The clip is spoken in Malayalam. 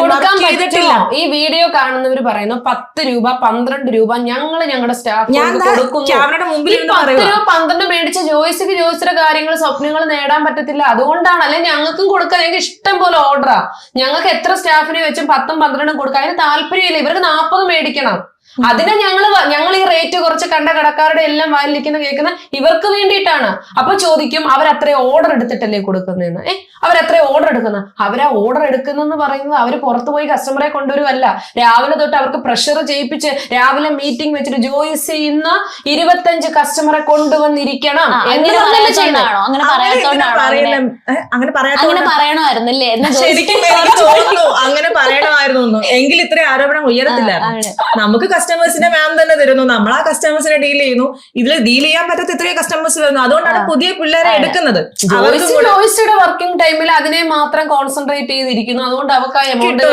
കൊടുക്കാൻ പറ്റില്ല. ഈ വീഡിയോ കാണുന്നവർ പറയുന്നു 10 രൂപ 12 രൂപ ഞങ്ങളുടെ സ്റ്റാഫ് കൊടുക്കുന്നു. 10 രൂപ 12 മേടിച്ച ജോയ്സിയുടെ കാര്യങ്ങൾ സ്വപ്നങ്ങൾ നേടാൻ പറ്റത്തില്ല. അതുകൊണ്ടാണ്. അല്ലെ ഞങ്ങൾക്കും കൊടുക്കാൻ ഞങ്ങൾക്ക് ഇഷ്ടം പോലെ ഓർഡറാ. ഞങ്ങൾക്ക് എത്ര സ്റ്റാഫിനെ വെച്ചും 10ഉം 12ഉം കൊടുക്കാൻ അതിന് താല്പര്യമില്ല. ഇവർക്ക് 40 മേടിക്കണം. അതിനെ ഞങ്ങൾ ഈ റേറ്റ് കുറച്ച് കണ്ട കടക്കാരുടെ എല്ലാം വായിലിരിക്കുന്ന കേൾക്കുന്ന ഇവർക്ക് വേണ്ടിയിട്ടാണ്. അപ്പൊ ചോദിക്കും അവരത്ര ഓർഡർ എടുത്തിട്ടല്ലേ കൊടുക്കുന്നതെന്ന്. അവരത്ര ഓർഡർ എടുക്കുന്ന അവരാ ഓർഡർ എടുക്കുന്നെന്ന് പറയുന്നത് അവര് പുറത്തു പോയി കസ്റ്റമറെ കൊണ്ടുവരുമല്ല. രാവിലെ തൊട്ട് അവർക്ക് പ്രഷർ ചെയ്യിപ്പിച്ച് രാവിലെ മീറ്റിംഗ് വെച്ചിട്ട് ജോയിസ് ഇന്ന് 25 കസ്റ്റമറെ കൊണ്ടുവന്നിരിക്കണം അങ്ങനെ പറയണമായിരുന്നില്ലേ? അങ്ങനെ പറയണമായിരുന്നു എങ്കിൽ ഇത്രയും ആരോപണം ഉയരത്തില്ല. നമുക്ക് കസ്റ്റമേഴ്സിനെ മാം തന്നെ തരുന്നു, നമ്മൾ ആ കസ്റ്റമേഴ്സിനെ ഡീൽ ചെയ്യുന്നു. ഇതിൽ ഡീൽ ചെയ്യാൻ പറ്റാത്ത ഇത്രയും കസ്റ്റമേഴ്സ് വരുന്നു. അതുകൊണ്ടാണ് പുതിയ പിള്ളേരെ എടുക്കുന്നത്. വർക്കിംഗ് ടൈമിൽ അതിനെ മാത്രം കോൺസെൻട്രേറ്റ് ചെയ്തിരിക്കുന്നു. അതുകൊണ്ട് അവർക്ക് ആ എമൗണ്ട്